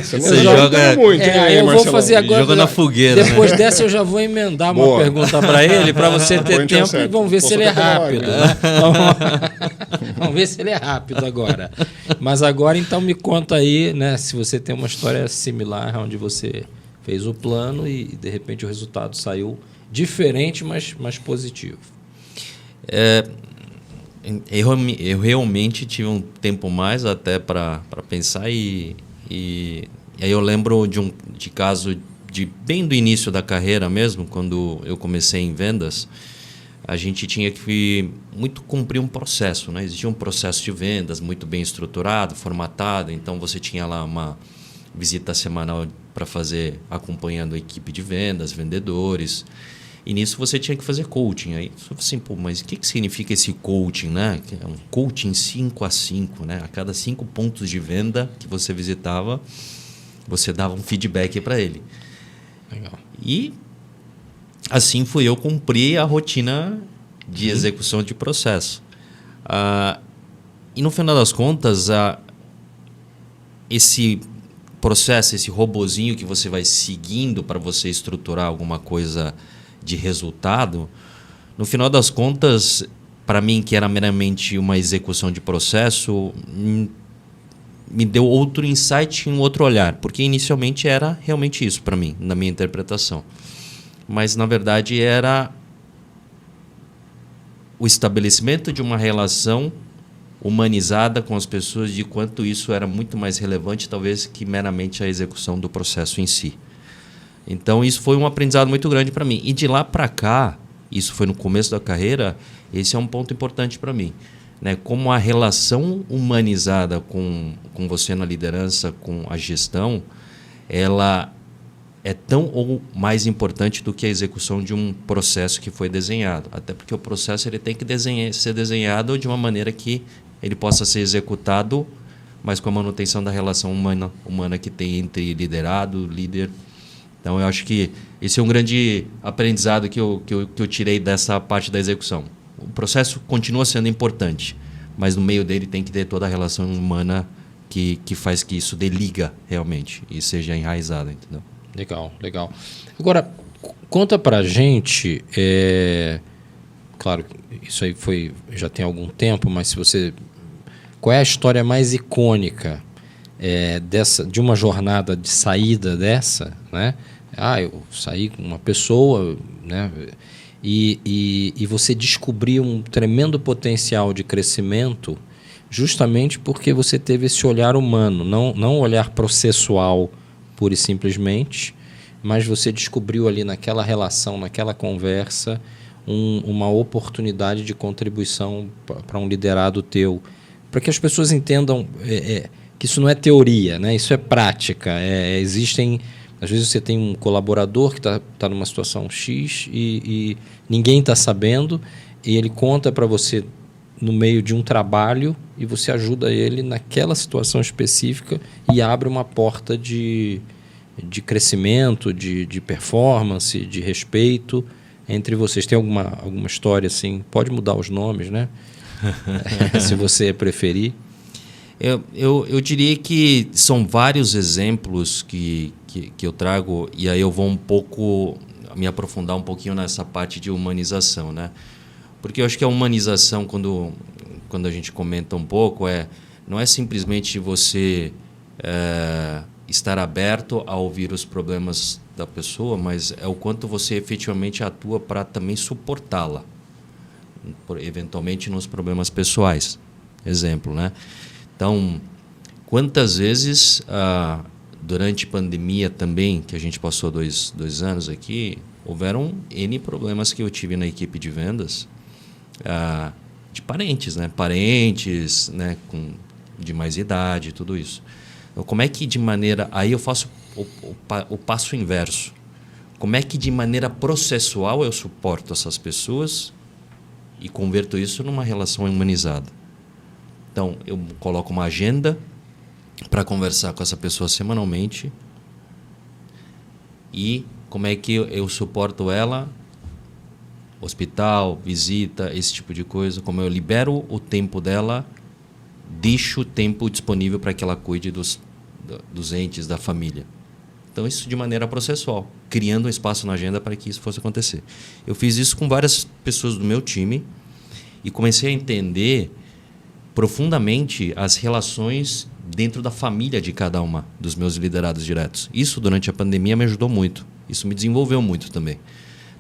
Você joga
muito.
Eu vou fazer agora.
Joga na fogueira.
Depois dessa eu já vou emendar uma pergunta para ele, para você ter tempo, e vamos ver se ele é rápido. Né? Vamos ver se ele é rápido agora. Mas agora, então, me conta aí, né, se você tem uma história similar, onde você fez o plano e de repente, o resultado saiu diferente, mas positivo.
Eu realmente tive um tempo mais até para pensar e aí eu lembro de caso bem do início da carreira mesmo, quando eu comecei em vendas, a gente tinha que muito cumprir um processo, né? Existia um processo de vendas muito bem estruturado, formatado, então você tinha lá uma visita semanal para fazer acompanhando a equipe de vendas, vendedores. E nisso você tinha que fazer coaching. Aí eu falei assim, mas o que significa esse coaching, né? É um coaching 5x5, né? A cada 5 pontos de venda que você visitava, você dava um feedback para ele.
Legal.
E assim eu cumpri a rotina de execução de processo. E no final das contas, esse processo, esse robozinho que você vai seguindo para você estruturar alguma coisa de resultado, no final das contas, para mim, que era meramente uma execução de processo, me deu outro insight, um outro olhar, porque inicialmente era realmente isso para mim, na minha interpretação. Mas, na verdade, era o estabelecimento de uma relação humanizada com as pessoas, de quanto isso era muito mais relevante, talvez, que meramente a execução do processo em si. Então, isso foi um aprendizado muito grande para mim. E de lá para cá, isso foi no começo da carreira, esse é um ponto importante para mim. Né? Como a relação humanizada com você na liderança, com a gestão, ela é tão ou mais importante do que a execução de um processo que foi desenhado. Até porque o processo ele tem que ser desenhado de uma maneira que ele possa ser executado, mas com a manutenção da relação humana que tem entre liderado, líder. Então, eu acho que esse é um grande aprendizado que eu tirei dessa parte da execução. O processo continua sendo importante, mas no meio dele tem que ter toda a relação humana que faz que isso dê liga realmente e seja enraizado, entendeu?
Legal, legal. Agora, conta pra gente, claro, isso aí já tem algum tempo, mas qual é a história mais icônica de uma jornada de saída dessa, né? Eu saí com uma pessoa, né? E você descobriu um tremendo potencial de crescimento justamente porque você teve esse olhar humano, não olhar processual pura e simplesmente, mas você descobriu ali naquela relação, naquela conversa, uma oportunidade de contribuição para um liderado teu, para que as pessoas entendam que isso não é teoria, né? Isso é prática. Existem, às vezes você tem um colaborador que está numa situação X e ninguém está sabendo, e ele conta para você no meio de um trabalho e você ajuda ele naquela situação específica e abre uma porta de crescimento, de performance, de respeito entre vocês. Tem alguma história assim? Pode mudar os nomes, né? Se você preferir.
Eu diria que são vários exemplos que eu trago, e aí eu vou me aprofundar um pouquinho nessa parte de humanização, né? Porque eu acho que a humanização, quando a gente comenta um pouco, não é simplesmente você estar aberto a ouvir os problemas da pessoa, mas é o quanto você efetivamente atua para também suportá-la, eventualmente nos problemas pessoais. Exemplo, né? Então, quantas vezes, durante a pandemia também, que a gente passou dois anos aqui, houveram N problemas que eu tive na equipe de vendas, de parentes, né? Parentes, né? De mais idade, tudo isso. Então, como é que de maneira... Aí eu faço o passo inverso. Como é que de maneira processual eu suporto essas pessoas e converto isso numa relação humanizada? Então, eu coloco uma agenda para conversar com essa pessoa semanalmente e como é que eu suporto ela, hospital, visita, esse tipo de coisa, como eu libero o tempo dela, deixo o tempo disponível para que ela cuide dos entes da família. Então, isso de maneira processual, criando um espaço na agenda para que isso fosse acontecer. Eu fiz isso com várias pessoas do meu time e comecei a entender profundamente as relações dentro da família de cada uma dos meus liderados diretos. Isso, durante a pandemia, me ajudou muito. Isso me desenvolveu muito também.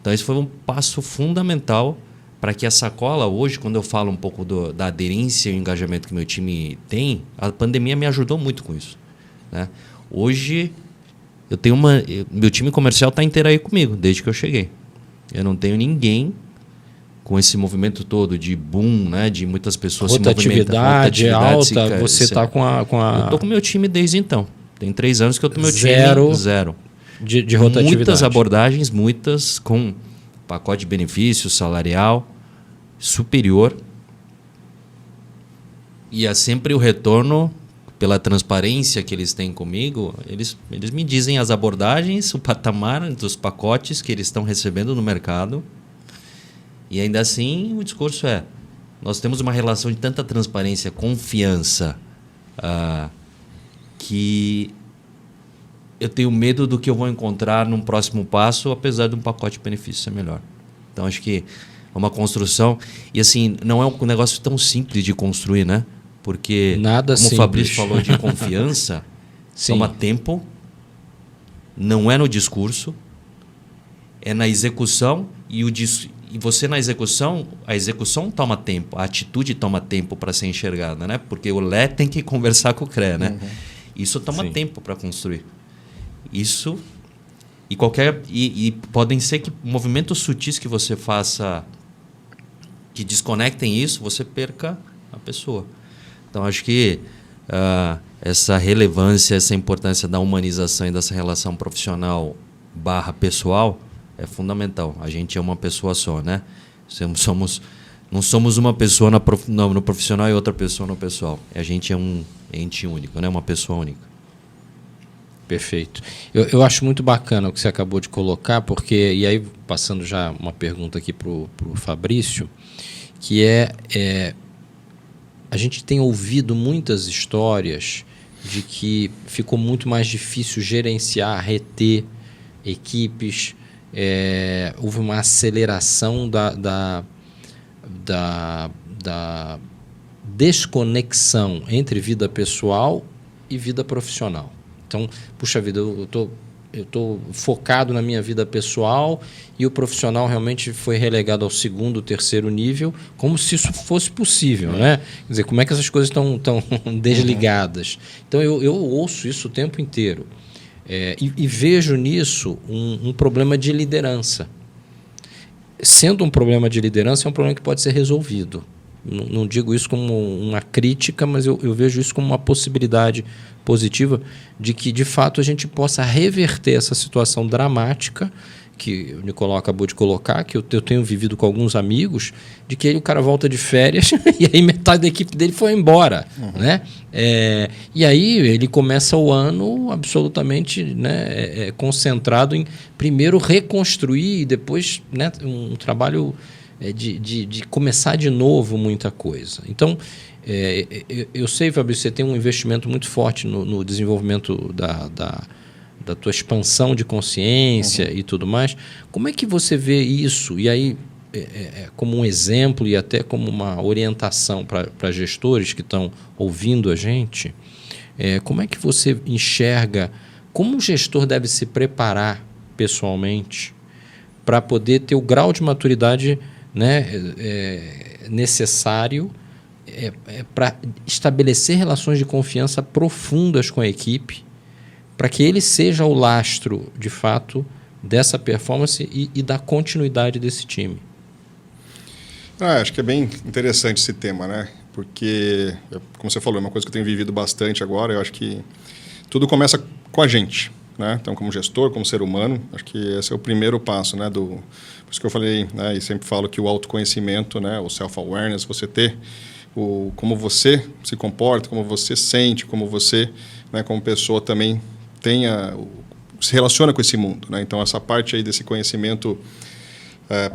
Então, esse foi um passo fundamental para que a Sacola, hoje, quando eu falo um pouco da aderência e engajamento que meu time tem, a pandemia me ajudou muito com isso, né? Hoje, meu time comercial está inteiro aí comigo, desde que eu cheguei. Eu não tenho ninguém com esse movimento todo de boom, né, de muitas pessoas se movimentando.
Rotatividade alta, você está com a...
Eu estou com o meu time desde então. Tem 3 anos que eu estou com o meu time zero.
De rotatividade.
Muitas abordagens, muitas com pacote de benefício salarial superior. E é sempre o retorno, pela transparência que eles têm comigo, eles me dizem as abordagens, o patamar dos pacotes que eles estão recebendo no mercado. E ainda assim, o discurso nós temos uma relação de tanta transparência, confiança, que eu tenho medo do que eu vou encontrar num próximo passo, apesar de um pacote de benefícios ser melhor. Então, acho que é uma construção. E assim, não é um negócio tão simples de construir, né? Porque,
nada
como
simples.
O Fabrício falou de confiança, toma tempo, não é no discurso, é na execução, e você na execução, a execução toma tempo, a atitude toma tempo para ser enxergada, né? Porque o Lé tem que conversar com o CRE, né? Uhum. Isso toma tempo para construir. Isso e podem ser que movimentos sutis que você faça que desconectem isso, você perca a pessoa. Então, acho que essa relevância, essa importância da humanização e dessa relação profissional / pessoal é fundamental. A gente é uma pessoa só, né? Não somos uma pessoa no profissional e outra pessoa no pessoal. A gente é um ente único, né? Uma pessoa única.
Perfeito. Eu acho muito bacana o que você acabou de colocar, porque, e aí passando já uma pergunta aqui para o Fabrício, que a gente tem ouvido muitas histórias de que ficou muito mais difícil gerenciar, reter equipes, houve uma aceleração da desconexão entre vida pessoal e vida profissional. Então, puxa vida, eu estou focado na minha vida pessoal e o profissional realmente foi relegado ao 2º, 3º nível, como se isso fosse possível, né? Quer dizer, como é que essas coisas estão desligadas? Então, eu ouço isso o tempo inteiro e vejo nisso um problema de liderança. Sendo um problema de liderança, é um problema que pode ser resolvido. Não digo isso como uma crítica, mas eu vejo isso como uma possibilidade positiva de que, de fato, a gente possa reverter essa situação dramática que o Nicolau acabou de colocar, que eu tenho vivido com alguns amigos, de que o cara volta de férias e aí metade da equipe dele foi embora. Né? E aí ele começa o ano absolutamente, né, concentrado em, primeiro, reconstruir e depois, né, um trabalho de começar de novo muita coisa. Então, eu sei, Fabrício, você tem um investimento muito forte no desenvolvimento da tua expansão de consciência e tudo mais. Como é que você vê isso? E aí, como um exemplo e até como uma orientação para gestores que estão ouvindo a gente, como é que você enxerga como o gestor deve se preparar pessoalmente para poder ter o grau de maturidade, né, necessário para estabelecer relações de confiança profundas com a equipe, para que ele seja o lastro, de fato, dessa performance e da continuidade desse time?
Acho que é bem interessante esse tema, né? Porque, como você falou, é uma coisa que eu tenho vivido bastante agora. Eu acho que tudo começa com a gente, né? Então, como gestor, como ser humano, acho que esse é o primeiro passo, né? Por isso que eu falei, né? E sempre falo que o autoconhecimento, né? O self-awareness, você ter como você se comporta, como você sente, como você, né, como pessoa também se relaciona com esse mundo, né? Então, essa parte aí desse conhecimento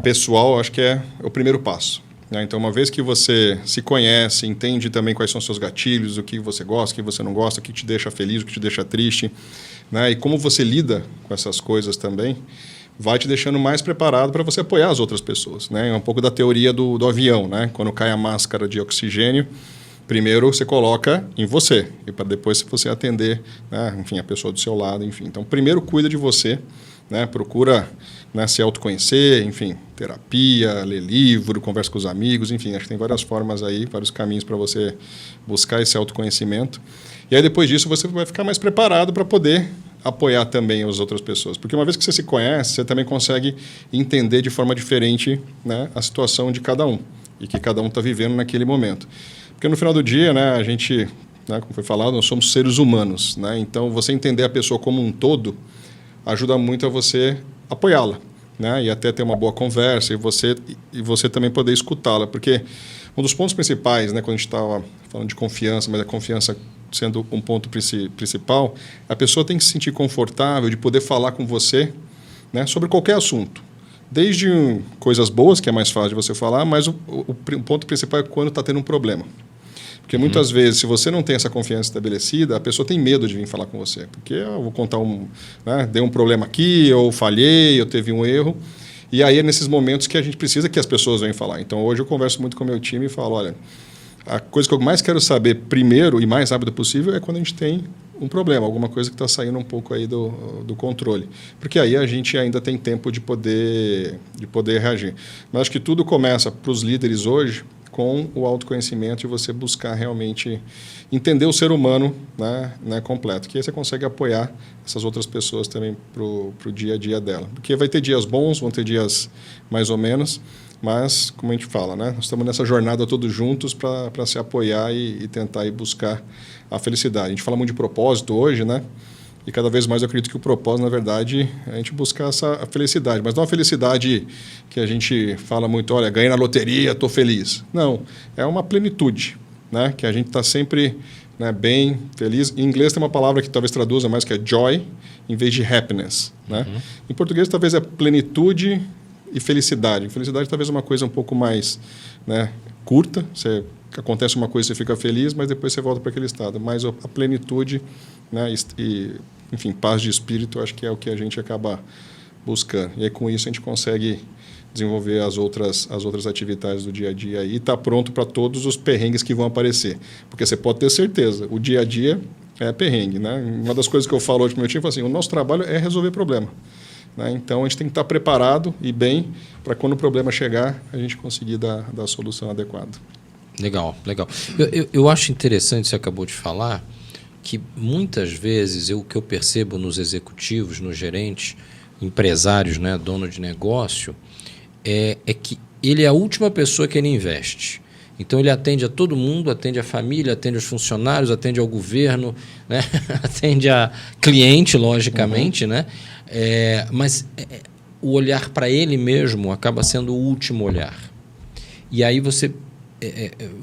pessoal, acho que é o primeiro passo, né? Então, uma vez que você se conhece, entende também quais são os seus gatilhos, o que você gosta, o que você não gosta, o que te deixa feliz, o que te deixa triste, né? E como você lida com essas coisas também, vai te deixando mais preparado para você apoiar as outras pessoas, né? É um pouco da teoria do avião, né? Quando cai a máscara de oxigênio, primeiro você coloca em você, e para depois você atender, né, enfim, a pessoa do seu lado, enfim. Então, primeiro cuida de você, né? Procura, né, se autoconhecer, enfim, terapia, ler livro, conversa com os amigos, enfim, acho que tem várias formas aí, vários caminhos para você buscar esse autoconhecimento. E aí, depois disso, você vai ficar mais preparado para poder apoiar também as outras pessoas. Porque uma vez que você se conhece, você também consegue entender de forma diferente, né, a situação de cada um e que cada um está vivendo naquele momento. Porque no final do dia, né, a gente, né, como foi falado, nós somos seres humanos, né? Então, você entender a pessoa como um todo ajuda muito a você apoiá-la, né? E até ter uma boa conversa e você também poder escutá-la. Porque um dos pontos principais, né, quando a gente estava falando de confiança, mas a confiança sendo um ponto principal, a pessoa tem que se sentir confortável de poder falar com você, né, sobre qualquer assunto. Desde coisas boas, que é mais fácil de você falar, mas o ponto principal é quando está tendo um problema. Porque muitas vezes, se você não tem essa confiança estabelecida, a pessoa tem medo de vir falar com você. Porque eu vou contar né, deu um problema aqui, eu falhei, eu teve um erro. E aí é nesses momentos que a gente precisa que as pessoas venham falar. Então, hoje eu converso muito com o meu time e falo, olha, a coisa que eu mais quero saber primeiro e mais rápido possível é quando a gente tem um problema, alguma coisa que está saindo um pouco aí do controle. Porque aí a gente ainda tem tempo de poder reagir. Mas acho que tudo começa para os líderes hoje com o autoconhecimento e você buscar realmente entender o ser humano, né, completo. Que aí você consegue apoiar essas outras pessoas também para o dia a dia dela. Porque vai ter dias bons, vão ter dias mais ou menos, mas, como a gente fala, né? Nós estamos nessa jornada todos juntos para se apoiar e tentar ir buscar a felicidade. A gente fala muito de propósito hoje, né? E cada vez mais eu acredito que o propósito, na verdade, é a gente buscar a felicidade. Mas não a felicidade que a gente fala muito, olha, ganhei na loteria, estou feliz. Não, é uma plenitude, né? Que a gente está sempre, né, bem, feliz. Em inglês tem uma palavra que talvez traduza mais, que é joy, em vez de happiness, né? Em português talvez é plenitude e felicidade. Felicidade talvez é uma coisa um pouco mais, né, curta. Acontece uma coisa, você fica feliz, mas depois você volta para aquele estado. Mas a plenitude, né, enfim, paz de espírito, acho que é o que a gente acaba buscando. E aí, com isso, a gente consegue desenvolver as outras atividades do dia a dia e estar pronto para todos os perrengues que vão aparecer. Porque você pode ter certeza, o dia a dia é perrengue, né? Uma das coisas que eu falo hoje para o meu time é assim, o nosso trabalho é resolver problema, né? Então, a gente tem que estar preparado e bem para quando o problema chegar, a gente conseguir dar a solução adequada.
Legal, legal. Eu acho interessante, você acabou de falar, que muitas vezes o que eu percebo nos executivos, nos gerentes, empresários, né, dono de negócio, é que ele é a última pessoa que ele investe. Então, ele atende a todo mundo, atende a família, atende os funcionários, atende ao governo, né? Atende a cliente, logicamente, né? Mas o olhar para ele mesmo acaba sendo o último olhar. E aí você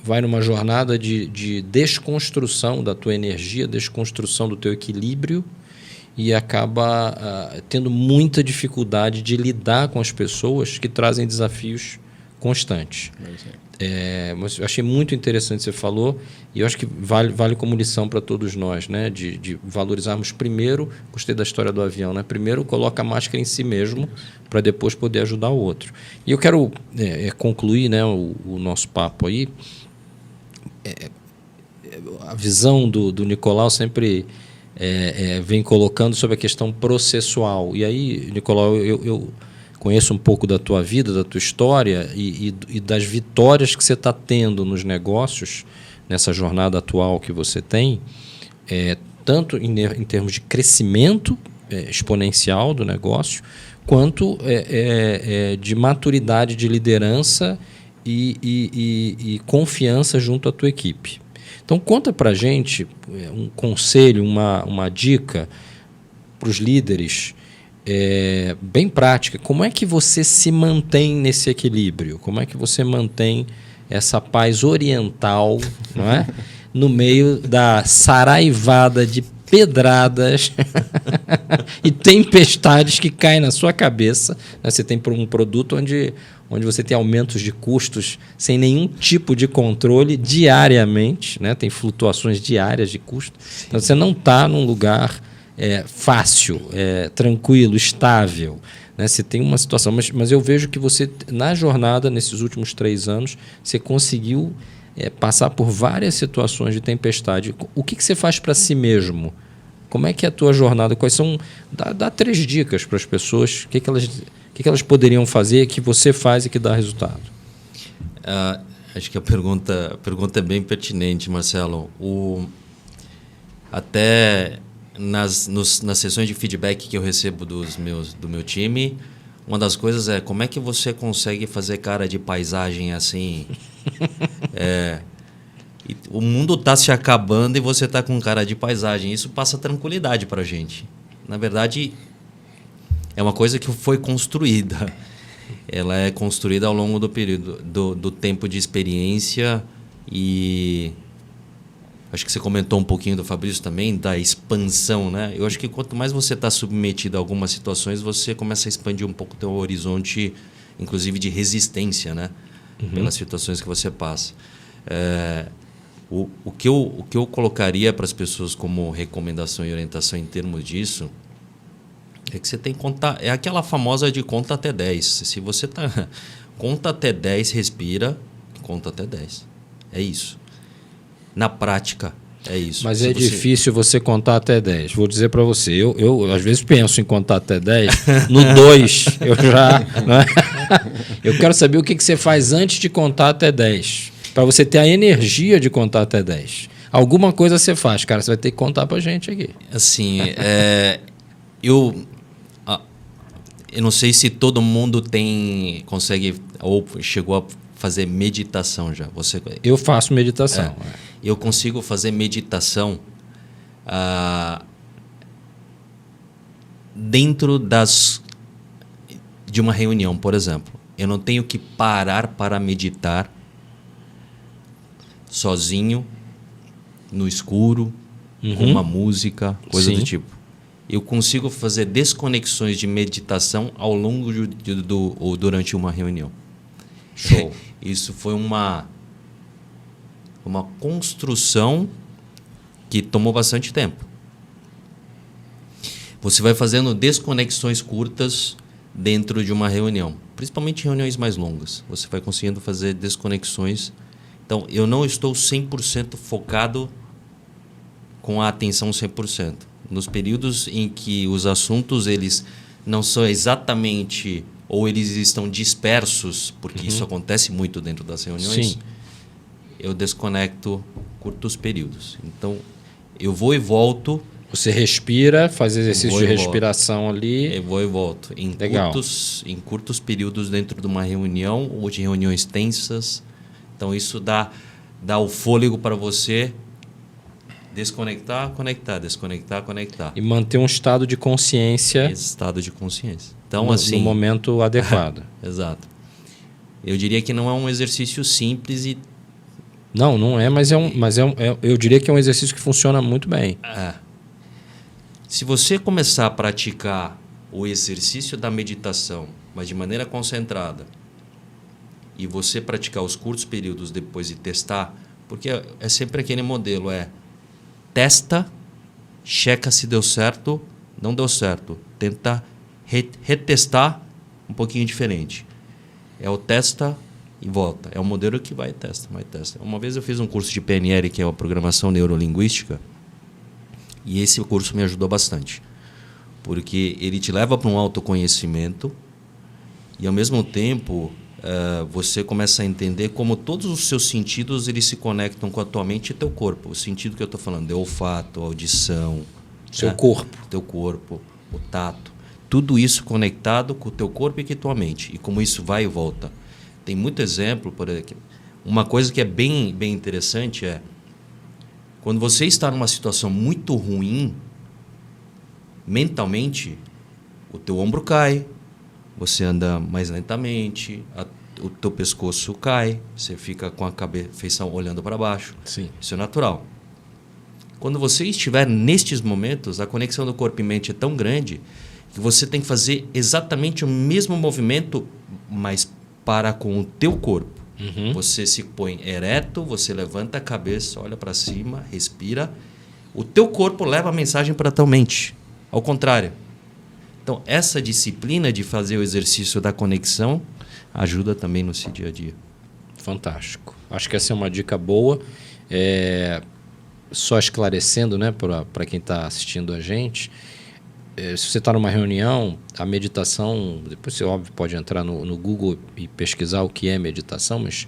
vai numa jornada de desconstrução da tua energia, desconstrução do teu equilíbrio e acaba tendo muita dificuldade de lidar com as pessoas que trazem desafios constantes. Mas eu achei muito interessante o que você falou e eu acho que vale como lição para todos nós, né? De valorizarmos primeiro, gostei da história do avião, né? Primeiro coloca a máscara em si mesmo para depois poder ajudar o outro. E eu quero concluir, né, o nosso papo aí. A visão do Nicolau sempre vem colocando sobre a questão processual. E aí, Nicolau, eu conheço um pouco da tua vida, da tua história e das vitórias que você está tendo nos negócios, nessa jornada atual que você tem, tanto em termos de crescimento exponencial do negócio, quanto de maturidade de liderança e confiança junto à tua equipe. Então, conta para a gente um conselho, uma dica para os líderes bem prática. Como é que você se mantém nesse equilíbrio? Como é que você mantém essa paz oriental, não é? No meio da saraivada de pedradas e tempestades que caem na sua cabeça, né? Você tem um produto onde você tem aumentos de custos sem nenhum tipo de controle diariamente, né? Tem flutuações diárias de custo. Então, você não está num lugar fácil, tranquilo, estável, né? Você tem uma situação, mas eu vejo que você, na jornada, nesses últimos 3 anos, você conseguiu passar por várias situações de tempestade. O que você faz para si mesmo? Como é que é a tua jornada? Quais são? Dá 3 dicas para as pessoas. O que elas poderiam fazer que você faz e que dá resultado?
Acho que a pergunta é bem pertinente, Marcelo. Até nas sessões de feedback que eu recebo do meu time, uma das coisas é como é que você consegue fazer cara de paisagem assim. O mundo está se acabando e você está com cara de paisagem. Isso passa tranquilidade para a gente. Na verdade, é uma coisa que foi construída. Ela é construída ao longo do período do tempo de experiência e acho que você comentou um pouquinho do Fabrício também, da expansão, né? Eu acho que quanto mais você está submetido a algumas situações, você começa a expandir um pouco o teu horizonte, inclusive de resistência, né? Pelas situações que você passa. O que eu colocaria para as pessoas como recomendação e orientação em termos disso é que você tem que contar. É aquela famosa de conta até 10. Se você tá conta até 10, respira, conta até 10. É isso. Na prática, é isso.
Mas difícil você contar até 10. Vou dizer para você, eu às vezes penso em contar até 10. No 2, eu já... Né? Eu quero saber o que você faz antes de contar até 10. Para você ter a energia de contar até 10. Alguma coisa você faz, cara. Você vai ter que contar para a gente aqui.
Assim, eu não sei se todo mundo consegue ou chegou a fazer meditação já.
Eu faço meditação.
Eu consigo fazer meditação dentro de uma reunião, por exemplo. Eu não tenho que parar para meditar sozinho, no escuro, com uma música, coisa do tipo. Eu consigo fazer desconexões de meditação ao longo ou durante uma reunião.
Show.
Isso foi uma construção que tomou bastante tempo. Você vai fazendo desconexões curtas dentro de uma reunião, principalmente reuniões mais longas. Você vai conseguindo fazer desconexões. Então, eu não estou 100% focado com a atenção 100%. Nos períodos em que os assuntos eles não são exatamente, ou eles estão dispersos, porque isso acontece muito dentro das reuniões, eu desconecto curtos períodos. Então, eu vou e volto.
Você respira, faz exercício de respiração ali.
Eu vou e volto. Em curtos períodos dentro de uma reunião ou de reuniões tensas. Então, isso dá o fôlego para você desconectar, conectar, desconectar, conectar.
E manter um estado de consciência.
Estado de consciência. Então,
no momento adequado.
Exato. Eu diria que não é um exercício simples e...
Não é, mas eu diria que é um exercício que funciona muito bem.
Se você começar a praticar o exercício da meditação, mas de maneira concentrada, e você praticar os curtos períodos depois e testar, porque é sempre aquele modelo, testa, checa se deu certo, não deu certo, tenta retestar um pouquinho diferente. É o testa e volta. É o modelo que vai testa. Uma vez eu fiz um curso de PNL, que é a Programação Neurolinguística, e esse curso me ajudou bastante, porque ele te leva para um autoconhecimento e, ao mesmo tempo, você começa a entender como todos os seus sentidos eles se conectam com a tua mente e teu corpo. O sentido que eu estou falando é olfato, audição,
seu corpo,
teu corpo, o tato. Tudo isso conectado com o teu corpo e com a tua mente. E como isso vai e volta. Tem muito exemplo, por exemplo. Uma coisa que é bem interessante é quando você está numa situação muito ruim, mentalmente, o teu ombro cai, você anda mais lentamente, o teu pescoço cai, você fica com a feição olhando para baixo.
Sim.
Isso é natural. Quando você estiver nestes momentos, a conexão do corpo e mente é tão grande que você tem que fazer exatamente o mesmo movimento, mas para com o teu corpo. Você se põe ereto, você levanta a cabeça, olha para cima, respira. O teu corpo leva a mensagem para a tua mente. Ao contrário. Então, essa disciplina de fazer o exercício da conexão ajuda também no seu dia a dia.
Fantástico. Acho que essa é uma dica boa. Só esclarecendo, né, para quem está assistindo a gente, se você está numa reunião, a meditação, depois você, óbvio, pode entrar no Google e pesquisar o que é meditação, mas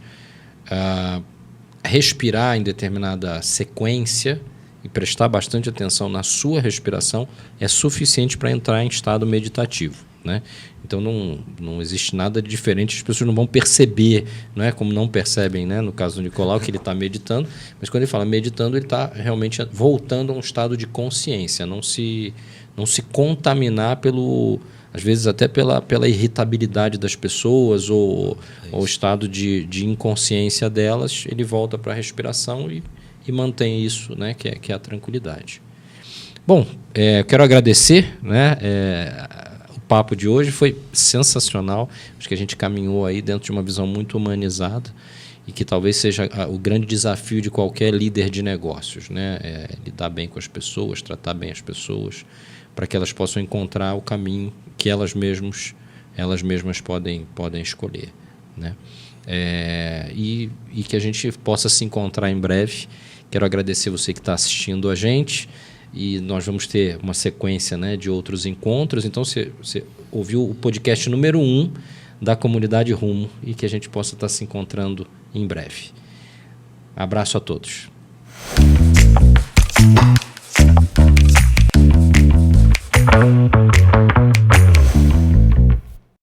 respirar em determinada sequência e prestar bastante atenção na sua respiração é suficiente para entrar em estado meditativo, né? Então não existe nada de diferente, as pessoas não vão perceber, não é como não percebem, né, no caso do Nicolau, que ele está meditando, mas quando ele fala meditando, ele está realmente voltando a um estado de consciência, não se contaminar às vezes até pela irritabilidade das pessoas ou o estado de inconsciência delas. Ele volta para a respiração e mantém isso, né, que é a tranquilidade. Bom, quero agradecer, né, o papo de hoje foi sensacional. Acho que a gente caminhou aí dentro de uma visão muito humanizada e que talvez seja o grande desafio de qualquer líder de negócios, né, lidar bem com as pessoas, tratar bem as pessoas, para que elas possam encontrar o caminho que elas mesmas podem escolher, né? E que a gente possa se encontrar em breve. Quero agradecer você que está assistindo a gente e nós vamos ter uma sequência, né, de outros encontros. Então, você ouviu o podcast número 1 da Comunidade Rumo e que a gente possa estar se encontrando em breve. Abraço a todos.